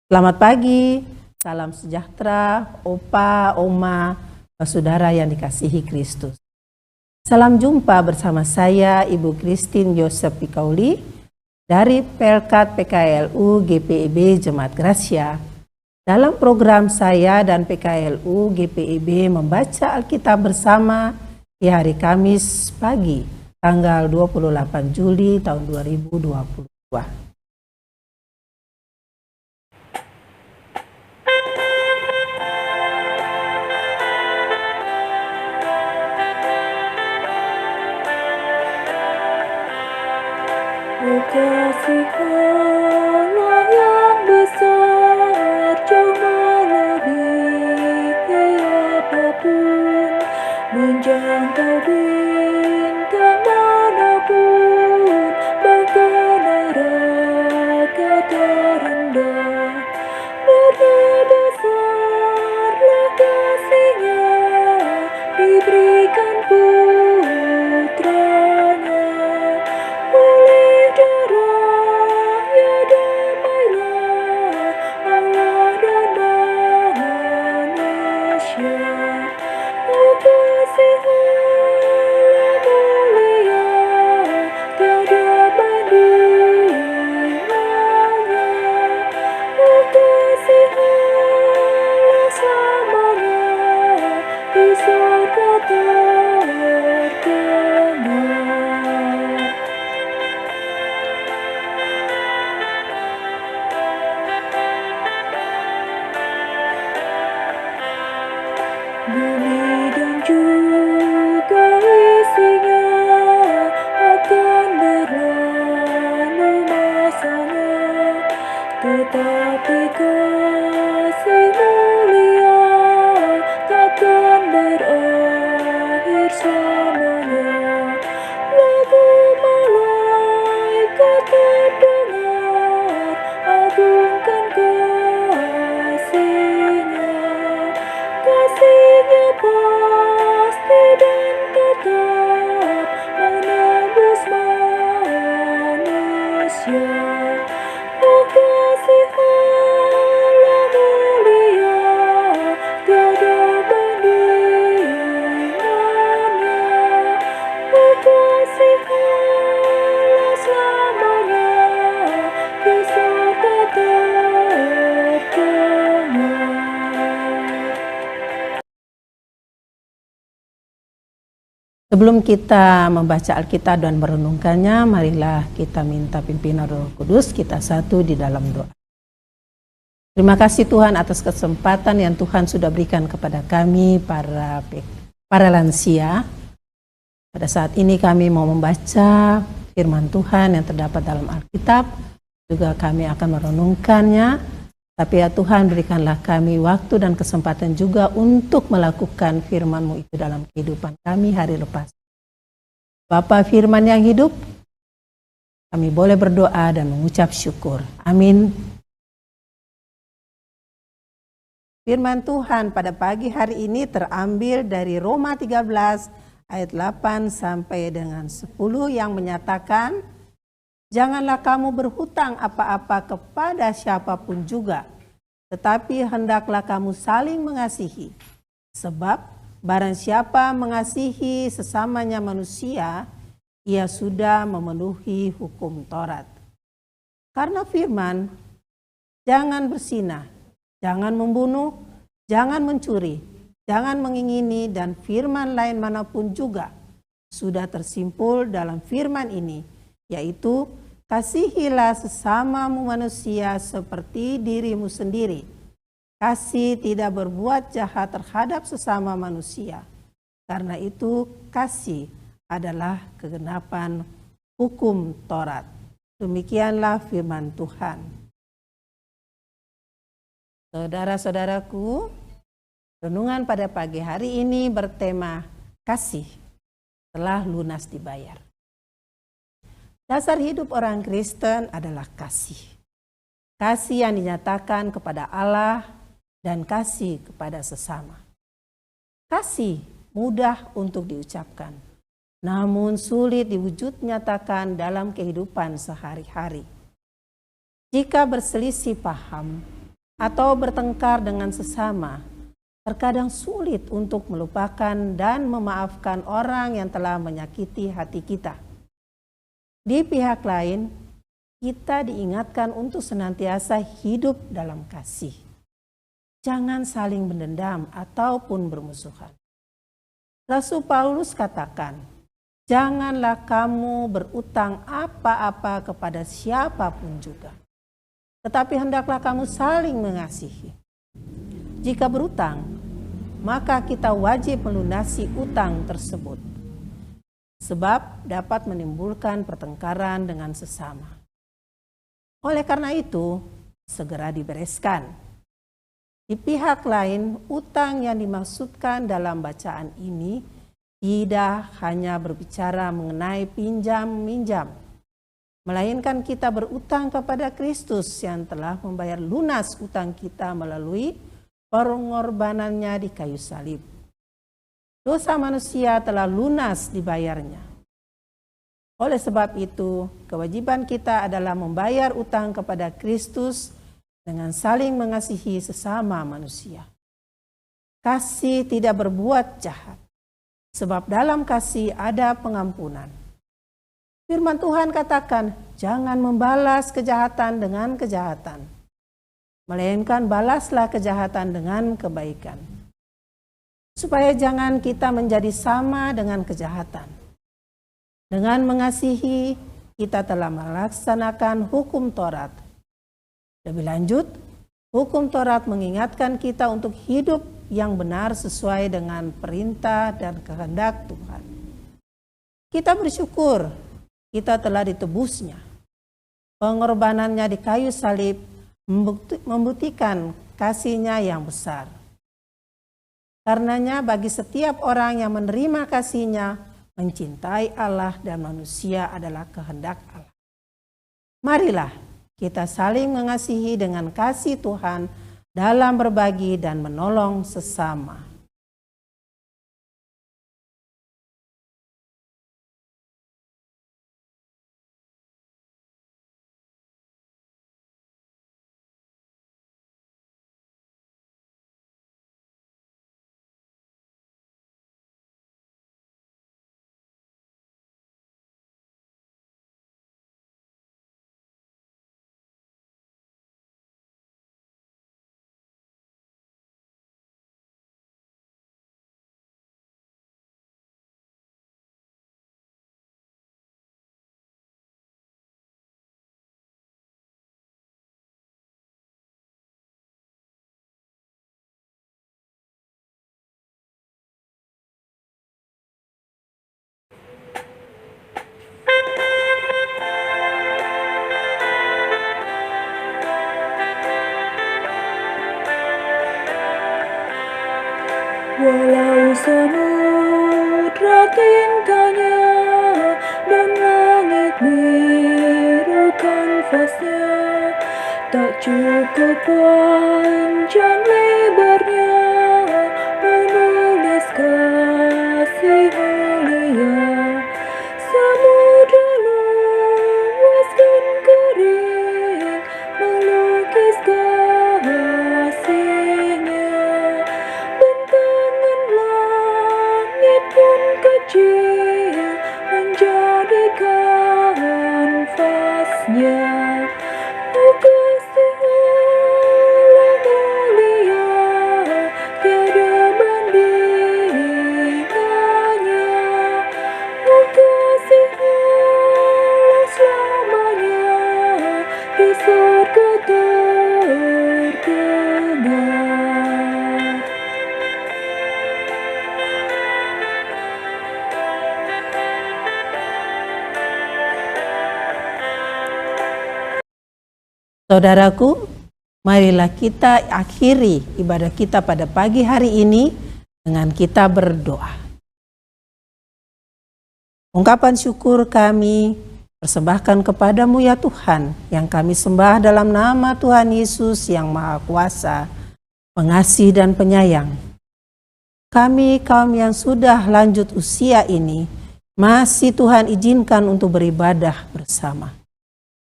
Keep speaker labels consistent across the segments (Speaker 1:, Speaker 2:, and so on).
Speaker 1: Selamat pagi, salam sejahtera, Opa, Oma, saudara yang dikasihi Kristus. Salam jumpa bersama saya, Ibu Christine Joseph Pikauli, dari Pelkat PKLU GPIB Jemaat Gracia. Dalam program saya dan PKLU GPIB membaca Alkitab bersama di hari Kamis pagi, tanggal 28 Juli tahun 2022.
Speaker 2: Kasih Allah yang besar jauh melebihi apapun, menjangkau bintang manapun, bahkan neraka terendah. Betapa besarlah kasih-Nya diberikan putranya. Oleh darah-Nya damailah Allah dan manusia. Oh, kasih Allah mulia, tiada bandingannya. Oh, kasih Allah selamanya di surga terkenal. Bumi dan juga isinya akan berlalu masanya, tetapi kasih mulia takkan berakhir selamanya. Lagu malaikat terdengar, agungkan kasih-Nya. Kasih-Nya pasti dan tetap menembus manusia. Oh, kasih Allah mulia, tiada bandingannya. Oh, kasih Allah selamanya di surga terkenal.
Speaker 1: Sebelum kita membaca Alkitab dan merenungkannya, marilah kita minta pimpinan Roh Kudus kita satu di dalam doa. Terima kasih Tuhan atas kesempatan yang Tuhan sudah berikan kepada kami para lansia. Pada saat ini kami mau membaca firman Tuhan yang terdapat dalam Alkitab. Juga kami akan merenungkannya. Tapi ya Tuhan, berikanlah kami waktu dan kesempatan juga untuk melakukan firman-Mu itu dalam kehidupan kami hari lepas. Bapa firman yang hidup, kami boleh berdoa dan mengucap syukur. Amin. Firman Tuhan pada pagi hari ini terambil dari Roma 13 ayat 8 sampai dengan 10 yang menyatakan, janganlah kamu berhutang apa-apa kepada siapapun juga, tetapi hendaklah kamu saling mengasihi. Sebab barang siapa mengasihi sesamanya manusia, ia sudah memenuhi hukum Taurat. Karena firman, jangan berzinah, jangan membunuh, jangan mencuri, jangan mengingini, dan firman lain manapun juga sudah tersimpul dalam firman ini, yaitu kasihilah sesamamu manusia seperti dirimu sendiri. Kasih tidak berbuat jahat terhadap sesama manusia. Karena itu kasih adalah kegenapan hukum Taurat. Demikianlah firman Tuhan. Saudara-saudaraku, renungan pada pagi hari ini bertema kasih telah lunas dibayar. Dasar hidup orang Kristen adalah kasih. Kasih yang dinyatakan kepada Allah dan kasih kepada sesama. Kasih mudah untuk diucapkan, namun sulit diwujud nyatakan dalam kehidupan sehari-hari. Jika berselisih paham, atau bertengkar dengan sesama, terkadang sulit untuk melupakan dan memaafkan orang yang telah menyakiti hati kita. Di pihak lain, kita diingatkan untuk senantiasa hidup dalam kasih. Jangan saling mendendam ataupun bermusuhan. Rasul Paulus katakan, janganlah kamu berutang apa-apa kepada siapapun juga, tetapi hendaklah kamu saling mengasihi. Jika berutang, maka kita wajib melunasi utang tersebut, sebab dapat menimbulkan pertengkaran dengan sesama. Oleh karena itu, segera dibereskan. Di pihak lain, utang yang dimaksudkan dalam bacaan ini tidak hanya berbicara mengenai pinjam-minjam, melainkan kita berutang kepada Kristus yang telah membayar lunas utang kita melalui pengorbanannya di kayu salib. Dosa manusia telah lunas dibayarnya. Oleh sebab itu, kewajiban kita adalah membayar utang kepada Kristus dengan saling mengasihi sesama manusia. Kasih tidak berbuat jahat, sebab dalam kasih ada pengampunan. Firman Tuhan katakan, jangan membalas kejahatan dengan kejahatan, melainkan balaslah kejahatan dengan kebaikan. Supaya jangan kita menjadi sama dengan kejahatan. Dengan mengasihi, kita telah melaksanakan hukum Taurat. Lebih lanjut, hukum Taurat mengingatkan kita untuk hidup yang benar sesuai dengan perintah dan kehendak Tuhan. Kita bersyukur kita telah ditebusnya. Pengorbanannya di kayu salib membuktikan kasih-Nya yang besar. Karenanya bagi setiap orang yang menerima kasih-Nya, mencintai Allah dan manusia adalah kehendak Allah. Marilah kita saling mengasihi dengan kasih Tuhan dalam berbagi dan menolong sesama.
Speaker 2: Walau samudra tintanya dan langit biru kanvasnya, tak cukup panjang lebarnya menulis kasih mulia. Samudra luas dan kering melukis kasih-Nya. Bentangan langit pun kecil menjadi kanvasnya. Oh, kasih Allah mulia, tiada bandingannya. Oh, kasih Allah selamanya di surga terkenal.
Speaker 1: Saudaraku, marilah kita akhiri ibadah kita pada pagi hari ini dengan kita berdoa. Ungkapan syukur kami persembahkan kepadamu ya Tuhan, yang kami sembah dalam nama Tuhan Yesus yang Maha Kuasa, pengasih dan penyayang. Kami kaum yang sudah lanjut usia ini, masih Tuhan izinkan untuk beribadah bersama.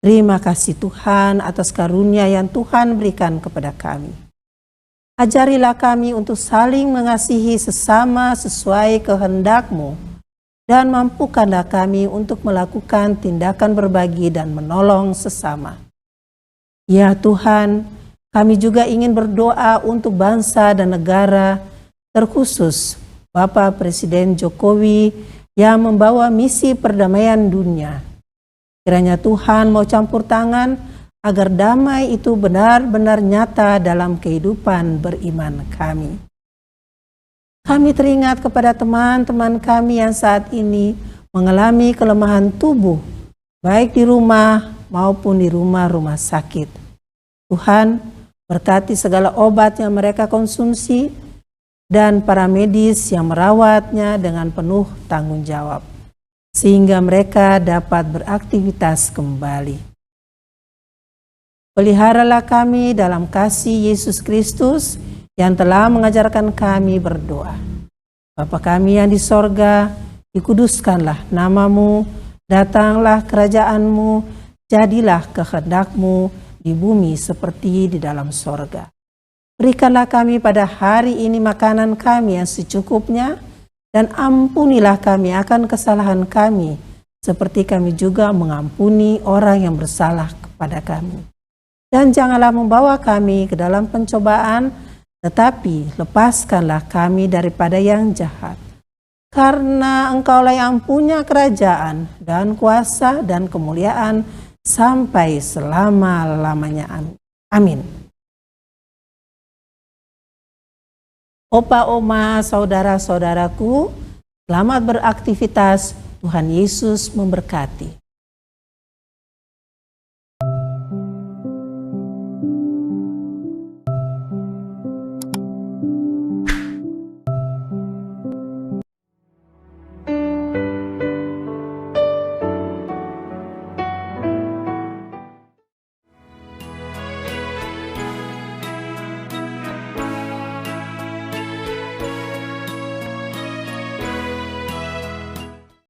Speaker 1: Terima kasih Tuhan atas karunia yang Tuhan berikan kepada kami. Ajarilah kami untuk saling mengasihi sesama sesuai kehendak-Mu, dan mampukanlah kami untuk melakukan tindakan berbagi dan menolong sesama. Ya Tuhan, kami juga ingin berdoa untuk bangsa dan negara, terkhusus Bapak Presiden Jokowi yang membawa misi perdamaian dunia. Kiranya Tuhan mau campur tangan agar damai itu benar-benar nyata dalam kehidupan beriman kami. Kami teringat kepada teman-teman kami yang saat ini mengalami kelemahan tubuh, baik di rumah maupun di rumah-rumah sakit. Tuhan, berkati segala obat yang mereka konsumsi dan para medis yang merawatnya dengan penuh tanggung jawab, sehingga mereka dapat beraktivitas kembali. Peliharalah kami dalam kasih Yesus Kristus yang telah mengajarkan kami berdoa. Bapa kami yang di sorga, dikuduskanlah nama-Mu, datanglah kerajaan-Mu, jadilah kehendak-Mu di bumi seperti di dalam sorga. Berikanlah kami pada hari ini makanan kami yang secukupnya, dan ampunilah kami akan kesalahan kami, seperti kami juga mengampuni orang yang bersalah kepada kami. Dan janganlah membawa kami ke dalam pencobaan, tetapi lepaskanlah kami daripada yang jahat. Karena Engkaulah yang punya kerajaan dan kuasa dan kemuliaan sampai selama-lamanya. Amin. Opa, oma, saudara-saudaraku, selamat beraktivitas. Tuhan Yesus memberkati.